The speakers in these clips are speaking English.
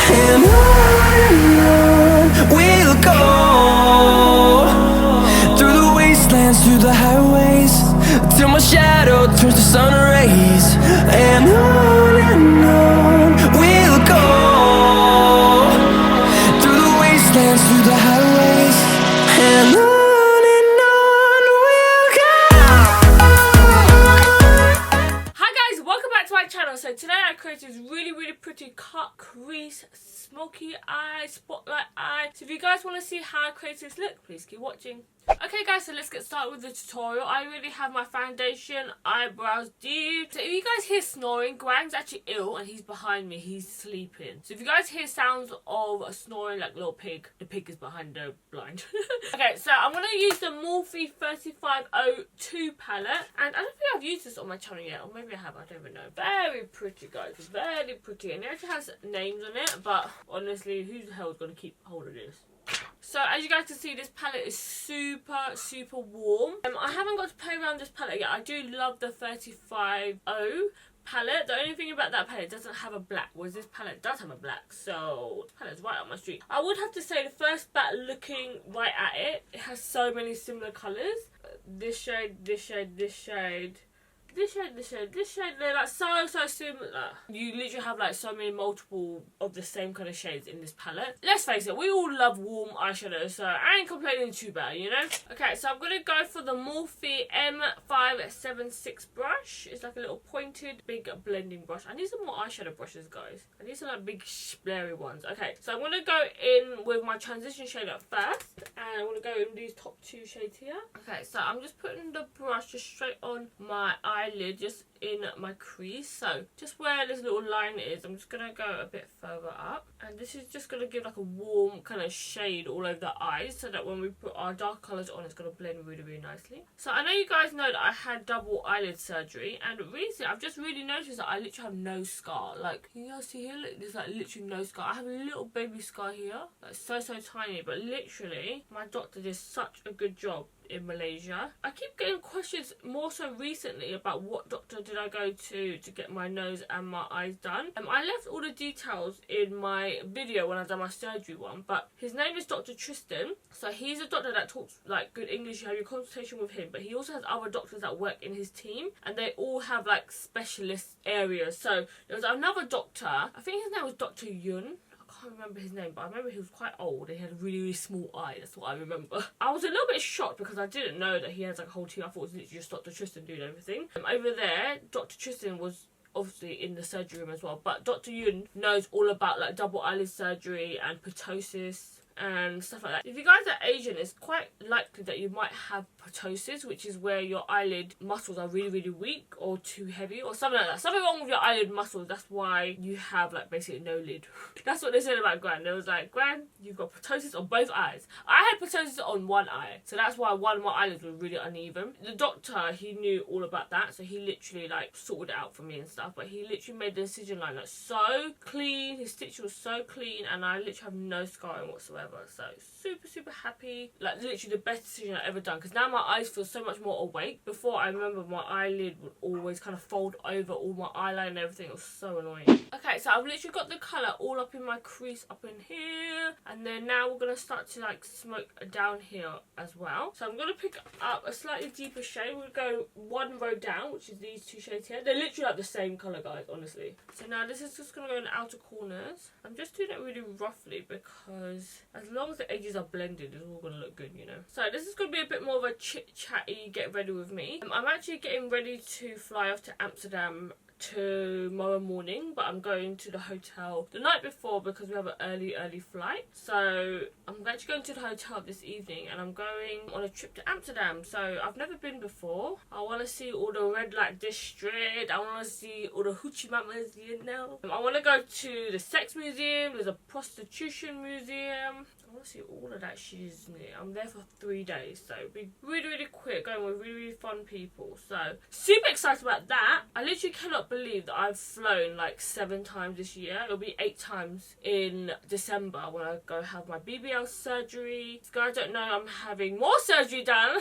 And on we'll go, through the wastelands, through the highways, till my shadow turns to sun rays. And on we'll go, through the wastelands, through the highways, and on we'll go. Hi guys, welcome back to my channel. So today I created this really pretty cut crease smoky eye spotlight eye. So if you guys want to see how I create this look, please keep watching. Okay guys, so let's get started with the tutorial. I already have my foundation, eyebrows deep. So if you guys hear snoring, Grwm's actually ill and he's behind me, he's sleeping. So if you guys hear sounds of snoring like a little pig, the pig is behind the blind. Okay, so I'm going to use the Morphe 3502 palette. And I don't think I've used this on my channel yet, or maybe I have, I don't even know. Very pretty guys, very pretty. And it actually has names on it, but honestly, who the hell is going to keep hold of this? So as you guys can see, this palette is super warm. I haven't got to play around this palette yet. I do love the 350 palette. The only thing about that palette, it doesn't have a black, whereas this palette does have a black. So this palette is right up my street. I would have to say the first bat looking right at it, it has so many similar colours. This shade, this shade, this shade. This shade, they're like so similar. You literally have like so many multiple of the same kind of shades in this palette. Let's face it, we all love warm eyeshadows, so I ain't complaining too bad, you know? Okay, so I'm going to go for the Morphe M576 brush. It's like a little pointed, big blending brush. I need some more eyeshadow brushes, guys. I need some like big, blurry ones. Okay, so I'm going to go in with my transition shade at first. And I'm going to go in these top two shades here. Okay, so I'm just putting the brush just straight on my eyelid, just in my crease. So just where this little line is, I'm just gonna go a bit further up, and this is just gonna give like a warm kind of shade all over the eyes, so that when we put our dark colors on, it's gonna blend really nicely. So I know you guys know that I had double eyelid surgery, and recently I've just really noticed that I literally have no scar. Like, can you guys see here? Look, there's like literally no scar. I have a little baby scar here, like so tiny, but literally my doctor did such a good job in Malaysia. I keep getting questions more so recently about what doctor did I go to get my nose and my eyes done. I left all the details in my video when I done my surgery one, but his name is Dr. Tristan. So he's a doctor that talks like good English. You have your consultation with him, but he also has other doctors that work in his team, and they all have like specialist areas. So there was another doctor, I think his name was Dr. Yun. I can't remember his name, but I remember he was quite old and he had a really small eye. That's what I remember. I was a little bit shocked because I didn't know that he has like a whole team. I thought it was literally just Dr. Tristan doing everything. Over there, Dr. Tristan was obviously in the surgery room as well, but Dr. Yun knows all about like double eyelid surgery and ptosis and stuff like that. If you guys are Asian, it's quite likely that you might have ptosis, which is where your eyelid muscles are really weak or too heavy or something like that. Something wrong with your eyelid muscles. That's why you have like basically no lid. That's what they said about Grwm. They was like, Grwm, you've got ptosis on both eyes. I had ptosis on one eye, so that's why one of my eyelids was really uneven. The doctor, he knew all about that, so he literally like sorted it out for me and stuff. But he literally made the incision line like so clean. His stitch was so clean, and I literally have no scarring whatsoever. So super happy. Like literally the best decision I've ever done, because now my eyes feel so much more awake. Before, I remember my eyelid would always kind of fold over all my eyeliner and everything. It was so annoying. Okay, so I've literally got the colour all up in my crease up in here, and then now we're going to start to like smoke down here as well. So I'm going to pick up a slightly deeper shade. We'll go one row down, which is these two shades here. They're literally like the same colour, guys, honestly. So now this is just going to go in the outer corners. I'm just doing it really roughly because as long as the edges are blended, it's all going to look good, you know. So this is going to be a bit more of a chit-chatty get ready with me. I'm actually getting ready to fly off to Amsterdam tomorrow morning, but I'm going to the hotel the night before because we have an early flight. So I'm actually going to the hotel this evening, and I'm going on a trip to Amsterdam. So I've never been before. I want to see all the red light district. I want to see all the hoochie mamas, you know. I want to go to the sex museum. There's a prostitution museum. I want to see all of that shiznit. I'm there for 3 days, so it'll be really quick, going with really fun people. So super excited about that. I literally cannot believe that I've flown like 7 times this year. It'll be 8 times in December when I go have my BBL surgery. If you guys don't know, I'm having more surgery done.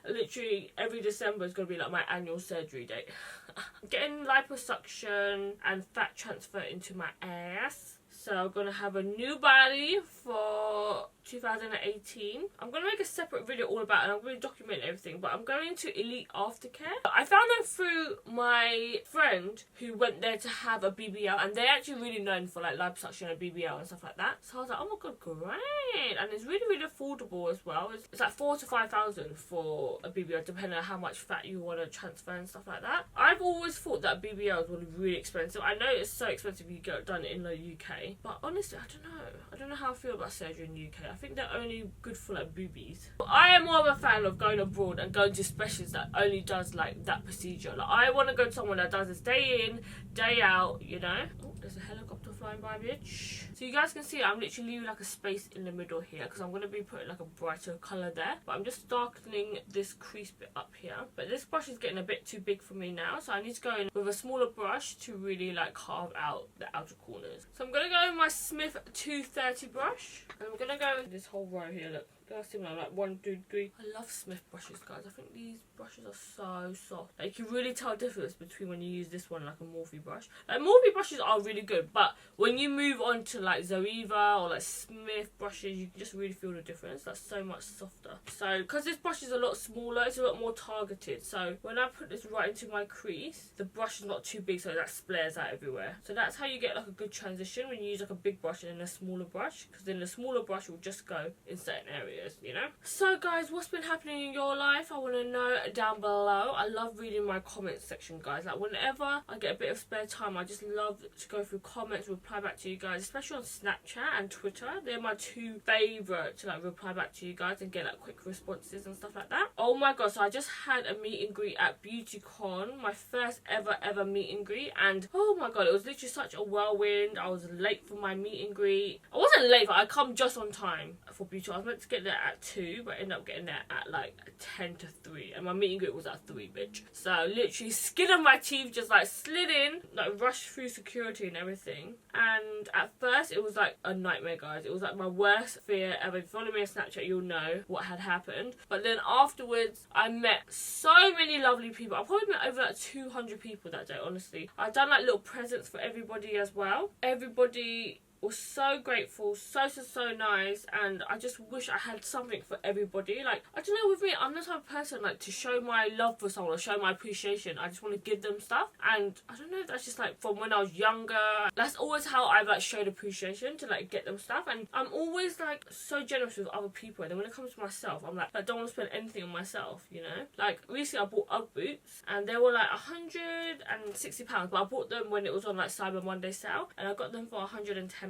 Literally every December is going to be like my annual surgery date. I'm getting liposuction and fat transfer into my ass. So I'm going to have a new body for 2018. I'm going to make a separate video all about it, and I'm going to document everything, but I'm going to Elite Aftercare. I found them through my friend who went there to have a BBL, and they're actually really known for like liposuction and BBL and stuff like that. So I was like, oh my god, great. And it's really, really affordable as well. It's like 4,000 to 5,000 for a BBL, depending on how much fat you want to transfer and stuff like that. I've always thought that BBLs were really expensive. I know it's so expensive if you get it done in the UK, but honestly, I don't know. I don't know how I feel about surgery in the UK. I think they're only good for like boobies. I am more of a fan of going abroad and going to specialists that only does like that procedure. Like, I want to go to someone that does this day in, day out, you know. Oh, there's a helicopter flying by, bitch. So you guys can see I'm literally leaving like a space in the middle here because I'm going to be putting like a brighter colour there. But I'm just darkening this crease bit up here. But this brush is getting a bit too big for me now, so I need to go in with a smaller brush to really like carve out the outer corners. So I'm going to go with my Smith 230 brush, and I'm going to go with this whole row here, look. Similar, like 1, 2, 3. I love Smith brushes, guys. I think these brushes are so soft. Like, you can really tell the difference between when you use this one, like a Morphe brush. Like, Morphe brushes are really good, but when you move on to like Zoeva or like Smith brushes, you can just really feel the difference. That's so much softer. So, because this brush is a lot smaller, it's a lot more targeted. So, when I put this right into my crease, the brush is not too big, so that splares out everywhere. So, that's how you get like a good transition when you use like a big brush and then a smaller brush, because then the smaller brush will just go in certain areas, you know. So guys, what's been happening in your life? I want to know down below. I love reading my comments section, guys. Like, whenever I get a bit of spare time, I just love to go through comments, reply back to you guys, especially on Snapchat and Twitter. They're my two favourite to like reply back to you guys and get like quick responses and stuff like that. Oh my god, so I just had a meet and greet at BeautyCon, my first ever meet and greet, and oh my god, it was literally such a whirlwind. I was late for my meet and greet. I wasn't late, but I come just on time for beauty. I was meant to get there at 2, but I ended up getting there at like 10 to 3, and my meet and greet was at 3, bitch. So literally skin of my teeth, just like slid in, like rushed through security and everything. And at first it was like a nightmare, guys. It was like my worst fear ever. If you follow me on Snapchat, you'll know what had happened. But then afterwards, I met so many lovely people. I probably met over like 200 people that day, honestly. I've done like little presents for everybody as well. Everybody was so grateful, so nice, and I just wish I had something for everybody. Like, I don't know, with me, I'm the type of person like to show my love for someone or show my appreciation. I just want to give them stuff, and I don't know, that's just like from when I was younger. That's always how I've like showed appreciation, to like get them stuff. And I'm always like so generous with other people, and then when it comes to myself, I'm like I don't want to spend anything on myself, you know. Like, recently I bought Ugg boots, and they were like £160, but I bought them when it was on like Cyber Monday sale, and I got them for £110,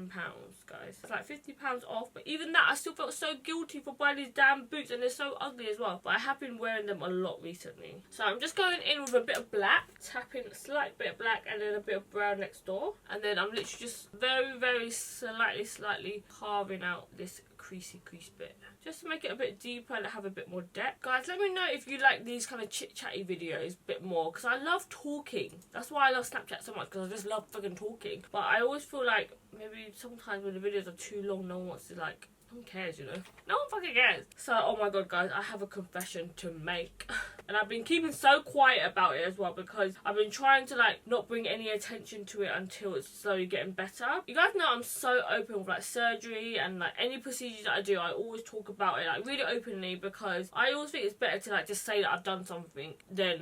guys. It's like £50 off, but even that, I still felt so guilty for buying these damn boots, and they're so ugly as well. But I have been wearing them a lot recently. So I'm just going in with a bit of black, tapping a slight bit of black and then a bit of brown next door, and then I'm literally just very slightly carving out this crease bit, just to make it a bit deeper and have a bit more depth. Guys, let me know if you like these kind of chit-chatty videos a bit more, because I love talking. That's why I love Snapchat so much, because I just love fucking talking. But I always feel like maybe sometimes when the videos are too long, no one wants to like, who cares, you know? No one fucking cares. So, oh my god, guys, I have a confession to make. And I've been keeping so quiet about it as well, because I've been trying to like not bring any attention to it until it's slowly getting better. You guys know I'm so open with like surgery and like any procedures that I do. I always talk about it like really openly, because I always think it's better to like just say that I've done something than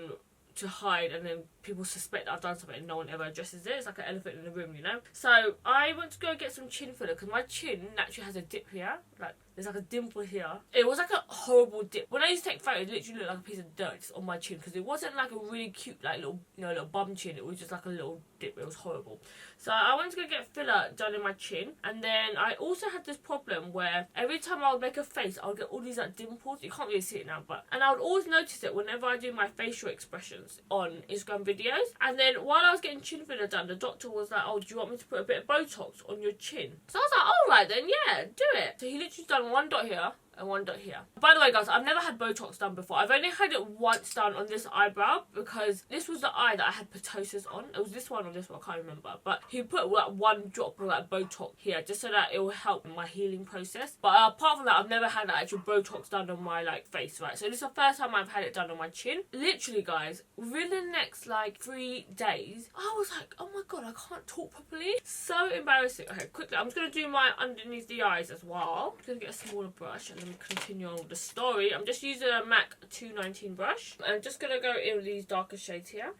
to hide and then people suspect that I've done something and no one ever addresses it. It's like an elephant in the room, you know. So I went to go get some chin filler, because my chin naturally has a dip here, like there's like a dimple here. It was like a horrible dip. When I used to take photos, it literally looked like a piece of dirt just on my chin, because it wasn't like a really cute like little, you know, little bum chin. It was just like a little dip. It was horrible. So I went to go get filler done in my chin, and then I also had this problem where every time I would make a face, I would get all these like dimples. You can't really see it now, but, and I would always notice it whenever I do my facial expressions on Instagram videos. And then while I was getting chin filler done, the doctor was like, oh, do you want me to put a bit of Botox on your chin? So I was like, alright then, yeah, do it. So he literally done one dot here, and one dot here. By the way, guys, I've never had Botox done before. I've only had it once done on this eyebrow because this was the eye that I had ptosis on. It was this one or this one, I can't remember. But he put like one drop of like Botox here just so that it will help my healing process. But apart from that, I've never had actual Botox done on my like face, right? So this is the first time I've had it done on my chin. Literally, guys, within the next like 3 days, I was like, oh my god, I can't talk properly. So embarrassing. Okay, quickly, I'm just going to do my underneath the eyes as well. I'm going to get a smaller brush and then we continue on with the story. I'm just using a MAC 219 brush. I'm just going to go in with these darker shades here.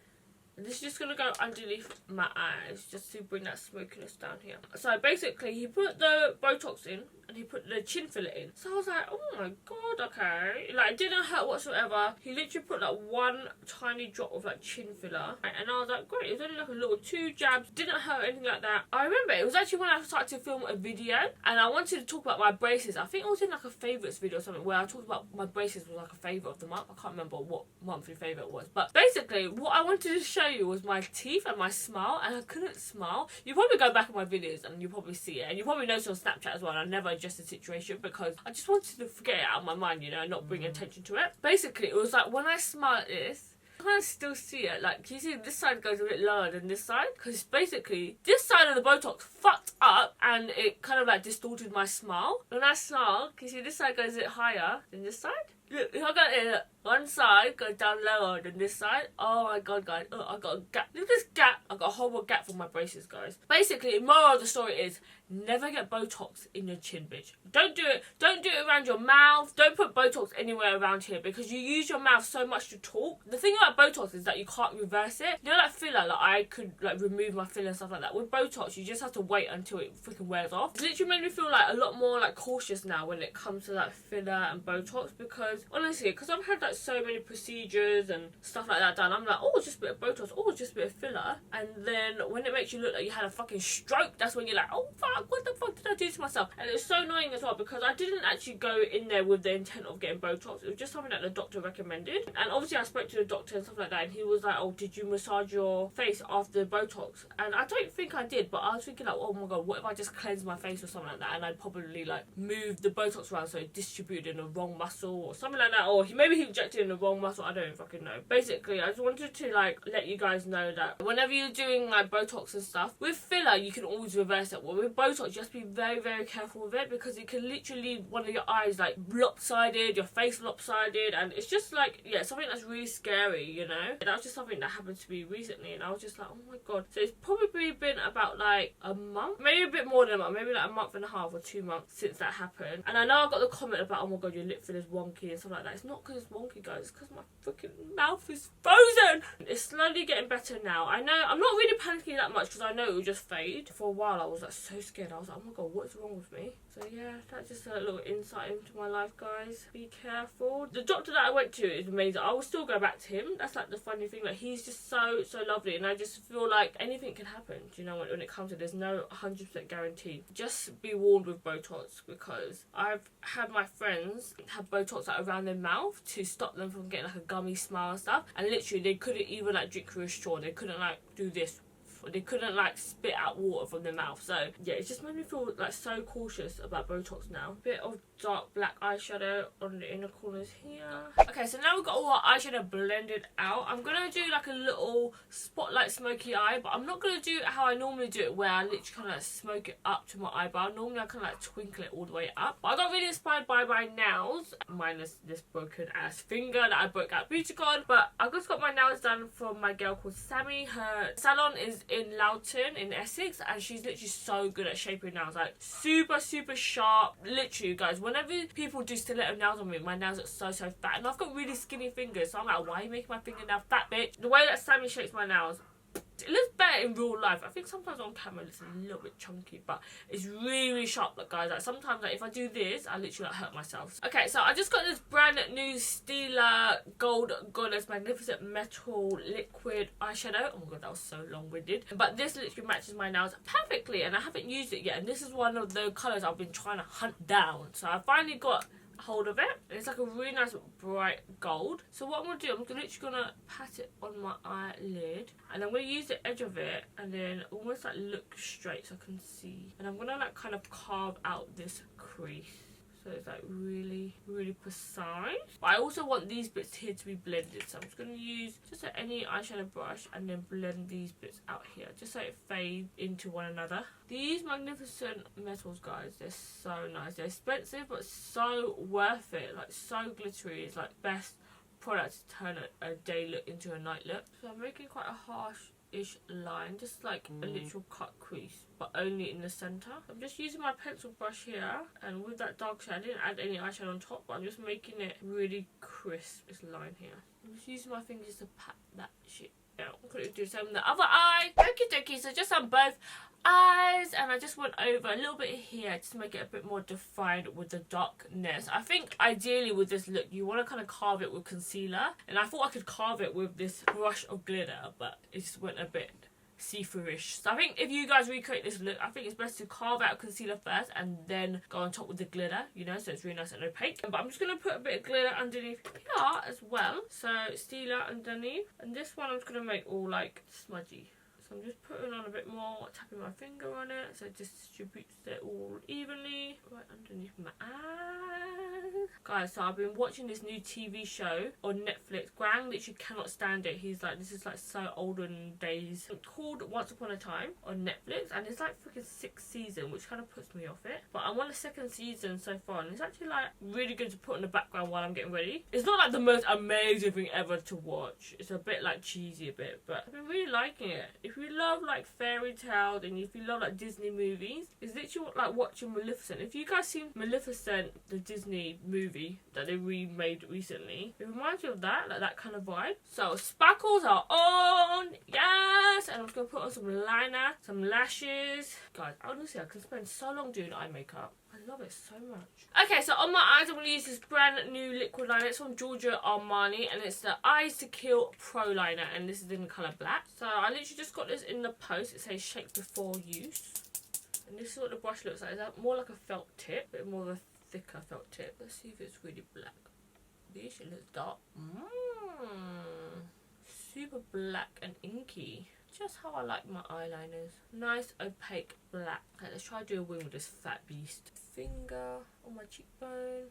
And this is just going to go underneath my eyes just to bring that smokiness down here. So basically, he put the Botox in and he put the chin filler in. So I was like, oh my god, okay. Like, it didn't hurt whatsoever. He literally put like one tiny drop of like chin filler. And I was like, great. It was only like a little 2 jabs. Didn't hurt anything like that. I remember it was actually when I started to film a video and I wanted to talk about my braces. I think it was in like a favourites video or something where I talked about my braces was like a favourite of the month. I can't remember what monthly favourite it was. But basically, what I wanted to show you was my teeth and my smile, and I couldn't smile. You probably go back in my videos and you probably see it, and you probably notice on Snapchat as well. And I never adjusted the situation because I just wanted to forget it out of my mind, you know, and not bring attention to it. Basically, it was like when I smile at this, I can still see it. Like, you see this side goes a bit lower than this side because basically this side of the Botox fucked up and it kind of like distorted my smile. When I smile, can you see this side goes a bit higher than this side? Look, if I got it, one side goes down lower than this side. Oh my god, guys. Oh, I got a gap. Look at this gap. I got a horrible gap for my braces, guys. Basically, moral of the story is never get Botox in your chin, bitch. Don't do it. Don't do it around your mouth. Don't put Botox anywhere around here because you use your mouth so much to talk. The thing about Botox is that you can't reverse it. You know, like filler, like I could like remove my filler and stuff like that. With Botox, you just have to wait until it freaking wears off. It's literally made me feel like a lot more like cautious now when it comes to like filler and Botox because honestly, because I've had like so many procedures and stuff like that done, I'm like, oh, it's just a bit of Botox, oh, it's just a bit of filler. And then when it makes you look like you had a fucking stroke, that's when you're like, oh fuck, what the fuck did I do to myself? And it was so annoying as well because I didn't actually go in there with the intent of getting Botox. It was just something that the doctor recommended. And obviously I spoke to the doctor and stuff like that and he was like, oh, did you massage your face after Botox? And I don't think I did, but I was thinking like, oh my god, what if I just cleanse my face or something like that? And I'd probably like move the Botox around so it distributed in the wrong muscle or something like that. Or maybe he injected in the wrong muscle, I don't fucking know. Basically, I just wanted to like let you guys know that whenever you're doing like Botox and stuff, with filler you can always reverse it. Well, with Botox, just be very, very careful with it because it can literally leave one of your eyes like lopsided, your face lopsided, and it's just like, yeah, something that's really scary, you know? That was just something that happened to me recently and I was just like, oh my god. So it's probably been about like a month, maybe a bit more than a month, maybe like a month and a half or 2 months since that happened. And I know I got the comment about, oh my god, your lip filler's wonky and stuff like that. It's not because it's wonky, guys, it's because my freaking mouth is frozen. It's slowly getting better now. I know I'm not really panicking that much because I know it will just fade. For a while I was like so scared. I was like, oh my god, what's wrong with me? So yeah, that's just a little insight into my life, guys. Be careful. The doctor that I went to is amazing. I will still go back to him. That's like the funny thing. Like, he's just so lovely, and I just feel like anything can happen. Do you know, when it comes to, there's no 100% guarantee. Just be warned with Botox because I've had my friends have Botox like around their mouth to stop them from getting like a gummy smile and stuff, and literally they couldn't even like drink through a straw. They couldn't like do this. They couldn't like spit out water from their mouth. So yeah, it just made me feel like so cautious about Botox now. Bit of dark black eyeshadow on the inner corners here. Okay, so now we've got all our eyeshadow blended out. I'm gonna do like a little spotlight smoky eye, but I'm not gonna do it how I normally do it, where I literally kind of like smoke it up to my eyebrow. Normally I kind of like twinkle it all the way up. But I got really inspired by my nails, minus this broken ass finger that I broke at beautycon. But I just got my nails done from my girl called Sammy. Her salon is in Loughton in Essex, and she's literally so good at shaping nails, like super sharp. Literally, guys, whenever people do stiletto nails on me, my nails are so fat, and I've got really skinny fingers, so I'm like, why are you making my fingernail fat, bitch? The way that Sammy shapes my nails, it looks better in real life. I think sometimes on camera it's a little bit chunky, but it's really sharp, like, guys. Like, sometimes like if I do this, I literally like hurt myself. Okay, so I just got this brand new Stila Gold Goddess Magnificent Metal Liquid Eyeshadow. Oh my god, that was so long-winded. But this literally matches my nails perfectly, and I haven't used it yet. And this is one of the colours I've been trying to hunt down. So I finally got hold of it. It's like a really nice bright gold. So what I'm going to do, I'm literally going to pat it on my eyelid, and I'm going to use the edge of it and then almost like look straight so I can see. And I'm going to like kind of carve out this crease. So it's like really, really precise. But I also want these bits here to be blended. So I'm just going to use just any eyeshadow brush and then blend these bits out here. Just so it fades into one another. These magnificent metals, guys, they're so nice. They're expensive but so worth it. Like so glittery. It's like best product to turn a day look into a night look. So I'm making quite a harsh-ish line. Just like a literal cut crease. But only in the centre. I'm just using my pencil brush here, and with that dark shade, I didn't add any eyeshadow on top, but I'm just making it really crisp, this line here. I'm just using my fingers to pat that shit out. I'm going to do the same on the other eye. Okie dokie, so just on both eyes, and I just went over a little bit here just to make it a bit more defined with the darkness. I think ideally with this look you want to kind of carve it with concealer, and I thought I could carve it with this brush of glitter, but it just went a bit see-through-ish. So I think if you guys recreate this look, I think it's best to carve out concealer first and then go on top with the glitter, you know, so it's really nice and opaque. But I'm just going to put a bit of glitter underneath here as well. So Stila underneath, and this one I'm just going to make all like smudgy. So I'm just putting on a bit more, tapping my finger on it so it distributes it all evenly right underneath my eyes. Guys, so I've been watching this new TV show on Netflix. Grwm literally cannot stand it. He's like, this is like so olden days. It's called Once Upon a Time on Netflix, and it's like freaking 6th season, which kind of puts me off it. But I'm on the 2nd season so far, and it's actually like really good to put in the background while I'm getting ready. It's not like the most amazing thing ever to watch. It's a bit like cheesy a bit, but I've been really liking it. If you love like fairy tales and if you love like Disney movies, it's literally like watching Maleficent. If you guys seen Maleficent, the Disney movie that they remade recently, it reminds me of that, like that kind of vibe. So sparkles are on, yes, and I'm just gonna put on some liner, some lashes. Guys, honestly, I can spend so long doing eye makeup. I love it so much. Okay, so on my eyes, I'm going to use this brand new liquid liner. It's from Giorgio Armani, and it's the Eyes to Kill Proliner, and this is in the colour black. So I literally just got this in the post. It says shake before use. And this is what the brush looks like. It's more like a felt tip, a bit more of a thicker felt tip. Let's see if it's really black. This it looks dark. Super black and inky. Just how I like my eyeliners. Nice opaque black. Okay, let's try to do a wing with this fat beast. Finger on my cheekbone.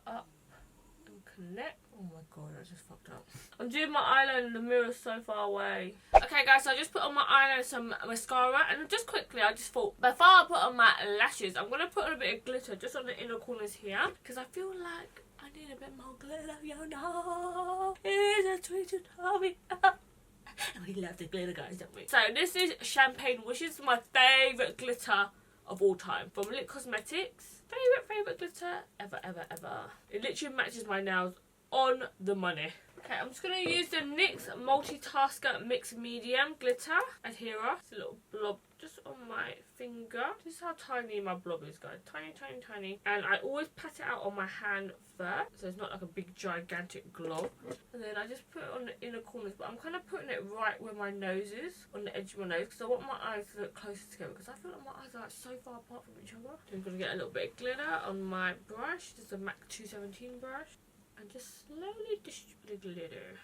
Up and connect. Oh my god, I just fucked up. I'm doing my eyeliner in the mirror so far away. Okay guys, so I just put on my eyeliner some mascara, and just quickly I just thought before I put on my lashes, I'm going to put on a bit of glitter just on the inner corners here, because I feel like I need a bit more glitter, you know. It's a tweet to Tommy. We love the glitter, guys, don't we? So this is Champagne Wishes, my favourite glitter of all time from Lip Cosmetics. Favourite glitter ever. It literally matches my nails on the money. Okay, I'm just going to use the NYX Multitasker Mix Medium Glitter Adherer. It's a little blob just on my finger. This is how tiny my blob is, guys. Tiny. And I always pat it out on my hand first, so it's not like a big gigantic glob. And then I just put it on the inner corners, but I'm kind of putting it right where my nose is, on the edge of my nose, because I want my eyes to look closer together, because I feel like my eyes are like so far apart from each other. So I'm going to get a little bit of glitter on my brush. This is a MAC 217 brush. And just slowly distribute the glitter.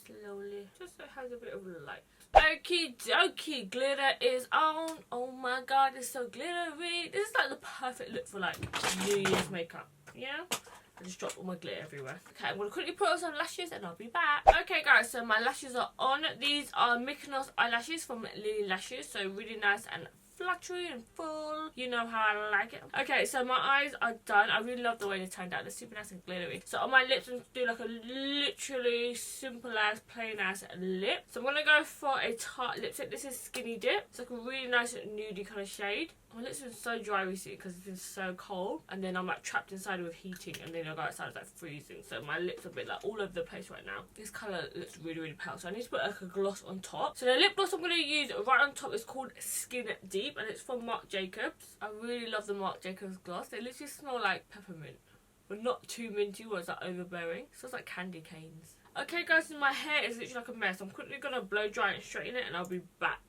Slowly. Just so it has a bit of light. Okie dokie, glitter is on. Oh my god, it's so glittery. This is like the perfect look for like New Year's makeup. Yeah? I just dropped all my glitter everywhere. Okay, I'm going to quickly put on some lashes and I'll be back. Okay guys, so my lashes are on. These are Mykonos eyelashes from Lily Lashes. So really nice and fluttery and full. You know how I like it. Okay, so my eyes are done. I really love the way they turned out. They're super nice and glittery. So on my lips, I'm going to do like a literally simple as, plain as lip. So I'm going to go for a Tarte lipstick. This is Skinny Dip. It's like a really nice nudie kind of shade. My lips have been so dry recently because it's been so cold, and then I'm like trapped inside with heating, and then I go outside, it's like freezing, so my lips are a bit like all over the place right now. This colour looks really pale, so I need to put like a gloss on top. So the lip gloss I'm going to use right on top is called Skin Deep, and it's from Marc Jacobs. I really love the Marc Jacobs gloss. They literally smell like peppermint, but not too minty or it's like overbearing. It smells like candy canes. Okay guys, my hair is literally like a mess. I'm quickly going to blow dry and straighten it, and I'll be back.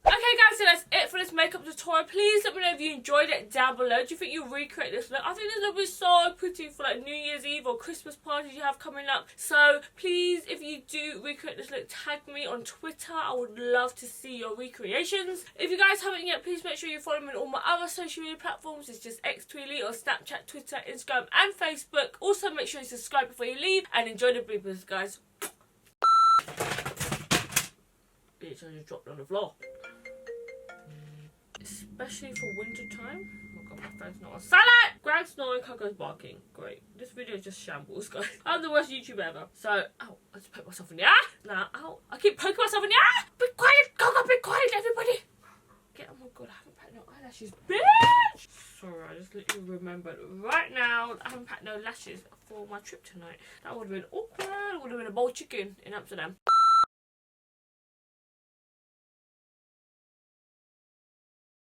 Okay guys, so that's it for this makeup makeup tutorial. Please let me know if you enjoyed it down below. Do you think you'll recreate this look? I think this look is so pretty for like New Year's Eve or Christmas parties you have coming up. So please, if you do recreate this look, tag me on Twitter. I would love to see your recreations. If you guys haven't yet, please make sure you follow me on all my other social media platforms. It's just Xtweely or Snapchat, Twitter, Instagram and Facebook. Also make sure you subscribe before you leave and enjoy the bloopers, guys. Bitch, I just dropped on the floor. Especially for winter time. Oh my god, my phone's not on silent! Greg snoring, Coco's barking. Great. This video is just shambles, guys. I'm the worst YouTuber ever. So, ow, I just poked myself in the eye. Now, ow, I keep poking myself in the eye. Be quiet, Coco, be quiet, everybody. Oh my god, I haven't packed no eyelashes, bitch! Sorry, I just literally remembered right now I haven't packed no lashes for my trip tonight. That would have been awkward. It would have been a boiled chicken in Amsterdam.